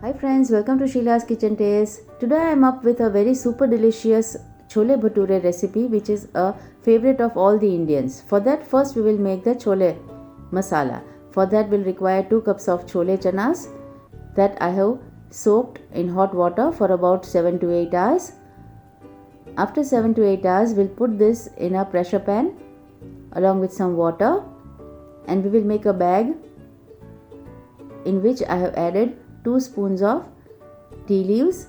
Hi friends, welcome to Sheila's Kitchen Taste. Today I am up with a very super delicious chole bhature recipe which is a favorite of all the Indians. For that first we will make the chole masala. For that we'll require 2 cups of chole chanas that I have soaked in hot water for about 7 to 8 hours. After 7 to 8 hours we'll put this in a pressure pan along with some water and we will make a bag in which I have added 2 spoons of tea leaves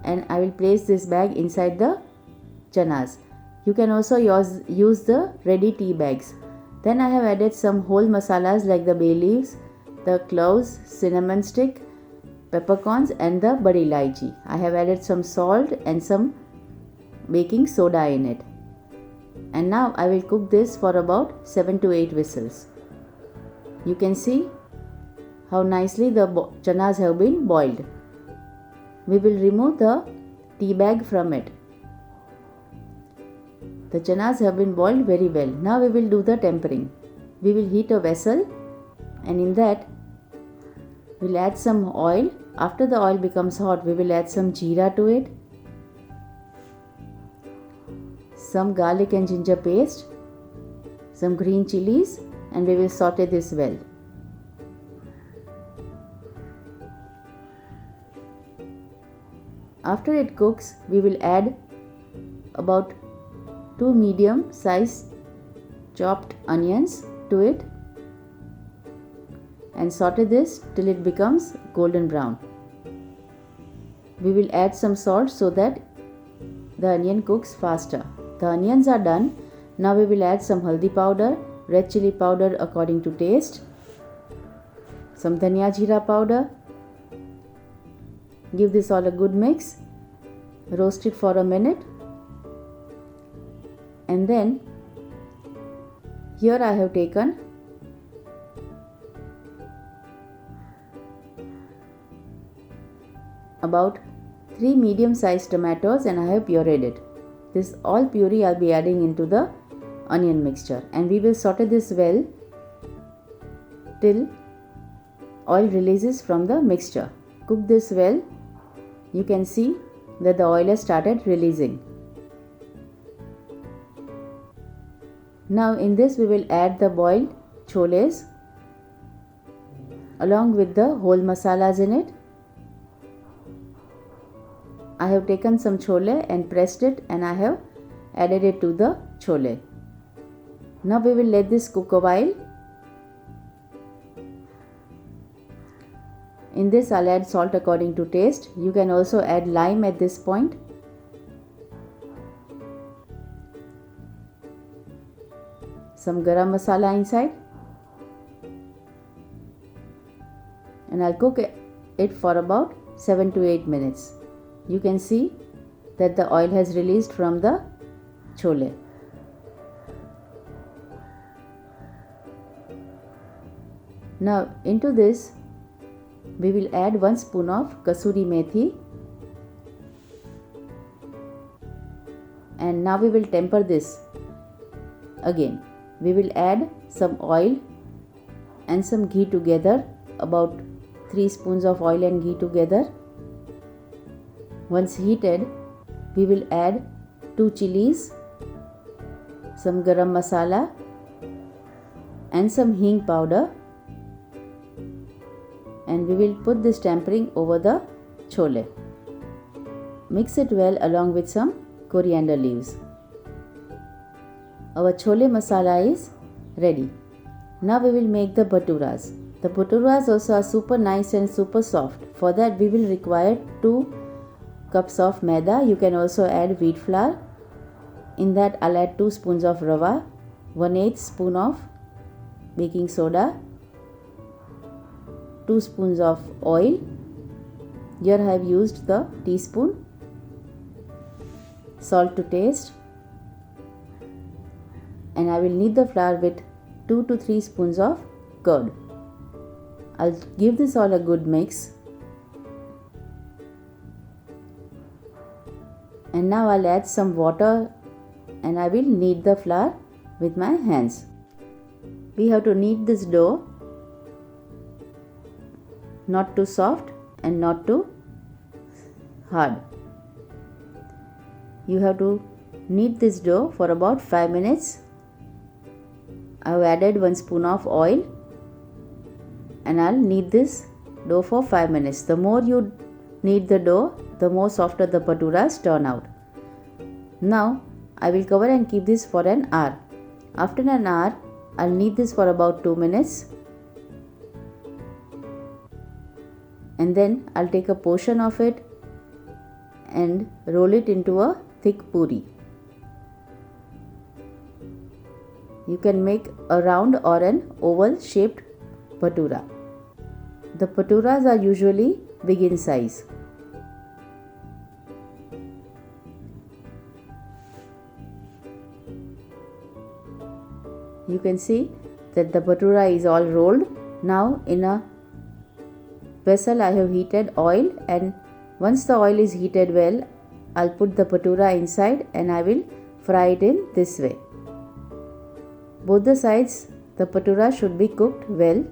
and I will place this bag inside the chanas. You can also use the ready tea bags. Then I have added some whole masalas like the bay leaves, the cloves, cinnamon stick, peppercorns and the badi ilaichi. I have added some salt and some baking soda in it. And now I will cook this for about 7 to 8 whistles. You can see how nicely the chanas have been boiled. We will remove the tea bag from it. The chanas have been boiled very well. Now we will do the tempering. We will heat a vessel and in that we will add some oil. After the oil becomes hot, we will add some jeera to it, some garlic and ginger paste, some green chilies, and we will saute this well. After it cooks, we will add about 2 medium sized chopped onions to it and saute this till it becomes golden brown. We will add some salt so that the onion cooks faster. The onions are done. Now we will add some haldi powder, red chili powder according to taste, some dhania jeera powder. Give this all a good mix. Roast it for a minute. And then here I have taken about 3 medium sized tomatoes and I have pureed it. This all puree I'll be adding into the onion mixture and we will saute this well till oil releases from the mixture. Cook this well. You can see that the oil has started releasing. Now in this we will add the boiled choles along with the whole masalas in it. I have taken some chole and pressed it and I have added it to the chole. Now we will let this cook a while. In this I'll add salt according to taste. You can also add lime at this point. Some garam masala inside. And I'll cook it for about 7 to 8 minutes. You can see that the oil has released from the chole. Now into this we will add 1 spoon of kasuri methi and now we will temper this again. We will add some oil and some ghee together, about 3 spoons of oil and ghee together. Once heated, we will add 2 chilies, some garam masala and some hing powder and we will put this tempering over the chole. Mix it well along with some coriander leaves. Our chole masala is ready. Now we will make the bhaturas. The bhaturas also are super nice and super soft. For that we will require 2 cups of maida. You can also add wheat flour. In that I'll add 2 spoons of rava, 1/8 spoon of baking soda, 2 spoons of oil. Here I have used the teaspoon. Salt to taste. And I will knead the flour with 2 to 3 spoons of curd. I'll give this all a good mix. And now I'll add some water and I will knead the flour with my hands. We have to knead this dough not too soft and not too hard. You have to knead this dough for about 5 minutes. I have added 1 spoon of oil and I'll knead this dough for 5 minutes. The more you knead the dough, the more softer the bhaturas turn out. Now I will cover and keep this for an hour. After an hour, I'll knead this for about 2 minutes. And then I'll take a portion of it and roll it into a thick puri. You can make a round or an oval shaped bhatura. The bhaturas are usually big in size. You can see that the bhatura is all rolled. Now in a vessel I have heated oil, and once the oil is heated well, I'll put the bhatura inside and I will fry it in this way. Both the sides the bhatura should be cooked well.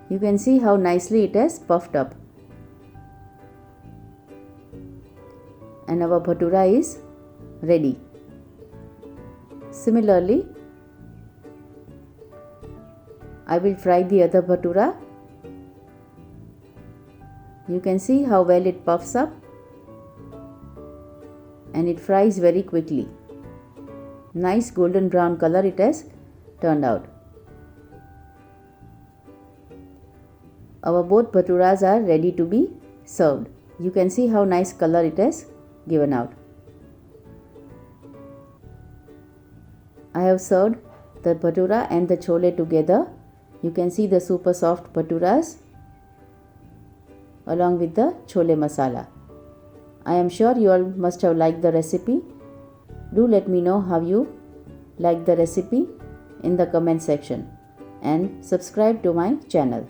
You can see how nicely it has puffed up. And our bhatura is ready. Similarly, I will fry the other bhatura. You can see how well it puffs up and it fries very quickly. Nice golden brown color it has turned out. Our both bhaturas are ready to be served. You can see how nice color it has given out. I have served the bhatura and the chole together. You can see the super soft bhaturas along with the chole masala. I am sure you all must have liked the recipe. Do let me know how you like the recipe in the comment section and subscribe to my channel.